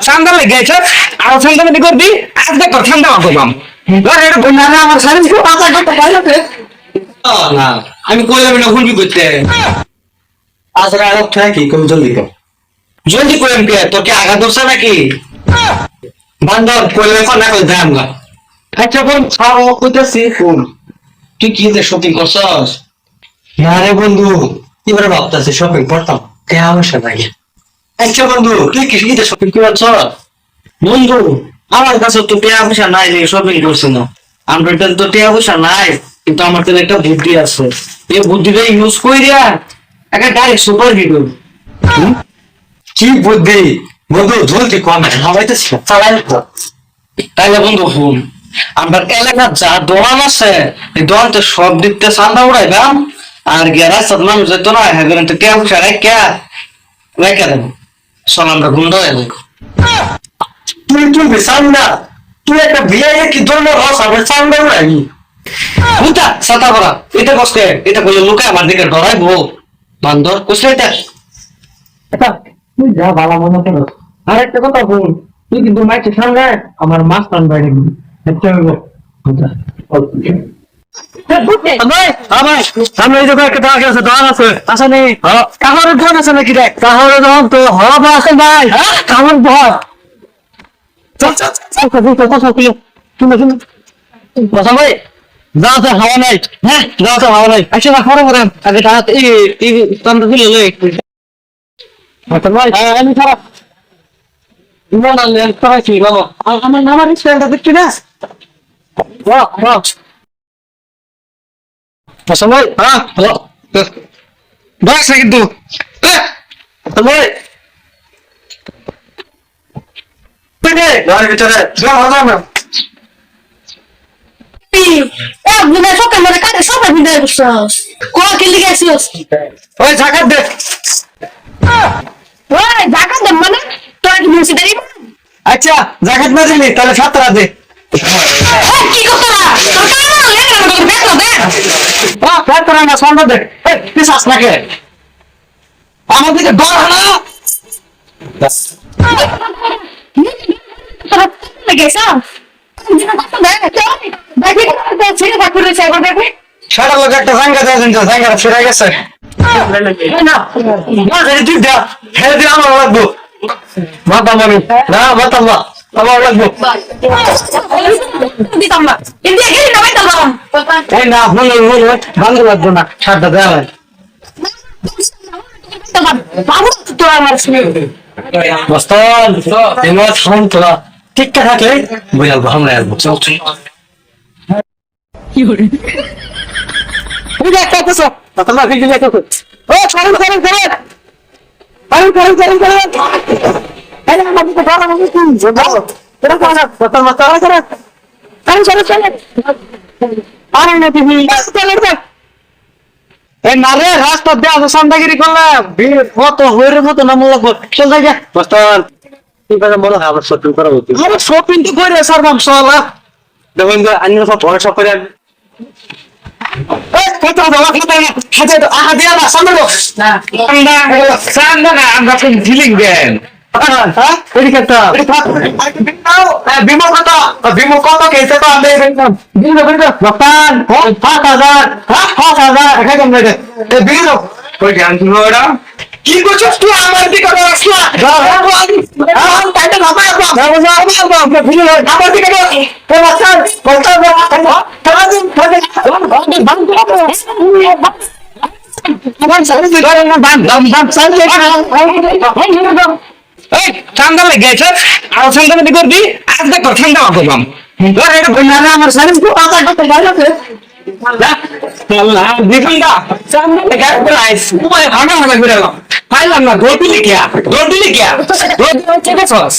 ঠান্ডা লেগে গেছে আর ঠান্ডা মানে করবি আজকে তো ঠান্ডা করবাম ধর এটা বন্যা না আমার শরীর খুব পাতা করতে পারবে না আমি কইলাম না ভুলবি করতে আজ রাত থাকি কোন জলদি করেন কে তোর কি আগা দোষা নাকি বান্দর কইলে কোন না কই দাম গা আচ্ছা বোন ছাড়ো কইতাছি ফোন তুই কি যে শপিং করছস না রে বন্ধু এবারে ভাবতাছি শপিং করতাম কেমন লাগে আচ্ছা বন্ধু তুই কি কি শপিং করছ বন্ধু আমার কাছে তো টাকা পয়সা নাই রে শপিং করছ না আমার তো টাকা পয়সা নাই কিন্তু আমার তো একটা বুদ্ধি আছে এই বুদ্ধিটা ইউজ কইরা একটা ডাইরেক্ট সুপার হিরো কি বুদ্ধি বন্ধু জলদি কম হাওয়াইতেছি চালাই তাইলে বন্ধু ফোন আমার এলাকার যা দোকান আছে এই দোকানতে সব দিকতে চান্দা উড়াইবাম আর গ্যারাজ সাদমান যেত না হ্যাঁ তো টাকা পয়সা রেখে দেবো চল আমরা গুন্ডা হয়ে যাবো তুই চান্দা তুই একটা বিয়ে কি ধরনের রস আমার চান্দা উড়াইনি বুঝা সাতা করা এটা কষ্টে এটা বলে লুকায় আমার দিকে ডরাইবো বান্দর কষ্ট এটা তুই যা ভালো মনে করো আর একটা কথা বল তুই কিন্তু মাইকে সামনে আমার মাছ টান বাইরে দিবি আচ্ছা সামনে এই জায়গায় একটা দাগ আছে দাগ আছে আসা নেই কাহরের ধন আছে নাকি দেখ কাহরের ধন তো হবা আছে ভাই কাহর ধন চল চল চল কথা কইও তুমি তুমি কথা ভাই যাও তো হাওয়া নাই হ্যাঁ যাও তো হাওয়া নাই আচ্ছা না খবর করেন আগে তাত এই তন্ত্র দিলে লই কথা ভাই আমি খারাপ ইমান আল্লাহ তারা কি বাবা আমার নামার স্টাইলটা দেখছি না বাহ বাহ কথা ভাই হ্যাঁ হ্যালো বাস না কিন্তু কথা ভাই পেটে ঘরের ভিতরে যাও যাও না বিনা সকাল মানে কাটে সবাই বিনা বসছস কোয়া কি লিখে আসিস ওই জাকাত দে ওই জাকাত দে মানে তোর কি মুসি দাঁড়ি আচ্ছা জাকাত না দিলি তাহলে ছাত্রা দে কি কথা তোর কাম লেগে না তোর বেতন দে ছাত্রা না সন্ধ্যা দে তুই শ্বাস না কে আমার দিকে ডর না তোর লেগেছা বিনা কথা দে দেখি ছেড়ে থাকতে রয়েছে একবার দেখবি সারা লোক একটা জাঙ্গা দেয় জাঙ্গা ফিরে গেছে না তুই দে হ্যাঁ দিয়ে আমার লাগবো মাথা মানু না মাথা মা আমার লাগবো দিতাম না ইন্ডিয়া গেলি না ভাই তালাম এই না মনে মনে ভালো লাগবো না সারটা দেওয়া বাবু তো আমার শুনে বস্তান এমন ফোন তোলা ঠিকঠাক থাকলে বুঝাল ভালো লাগবো চল চল তুমি একটা কিছু তোমার ভিডিও দেখো ও ছাড়ুন ছাড়ুন ছাড়ুন ছাড়ুন ছাড়ুন ছাড়ুন এই না আমাকে তো ভালো লাগে কি যাও এটা কোন কথা মাথা করে ছাড়ুন ছাড়ুন ছাড়ুন আরে না তুমি চলে যা এই নারে রাস্তা দিয়ে আসো সান্দাগিরি করলাম কত হইরের মতো নাম লাগবো চল যাই যা বস্তান তুই কথা বলো আবার শপিং করা হতো আরে শপিং তো করে স্যার মাম সালা দেখুন আন্য সব বড় সব করে কত দাও কত হাতে আহা দিয়া না সামনে না সামনে না আমরা তো ডিলিং দেন হ্যাঁ এদিকে তো বিমল কত কেসে তো আমরা দেখলাম বিমল দোকান 5000 5000 এখানে কম লাগে বিমল কই জ্ঞান দিল ওরা কি করছিস তুই আমার দিকে আসলা তাইতে ভাবা আমার দিকে তো বাচ্চা বলতা তারা দিন আমার সাথে ধরে না বান দম দম সাথে এই ঠান্ডা লেগে গেছে আর ঠান্ডা মানে করবি আজকে তো ঠান্ডা করবাম ধর এটা বন্যা না আমার শরীর খুব পাতা করতে বাইরে আল্লাহ দিফিন্দা সামনে লেগে প্রাইস ওই ভাঙা ভাঙা করে গেল পাইলাম না দৌড় দিলি কি দৌড় দিলি কি দৌড় দিলি চেক করছস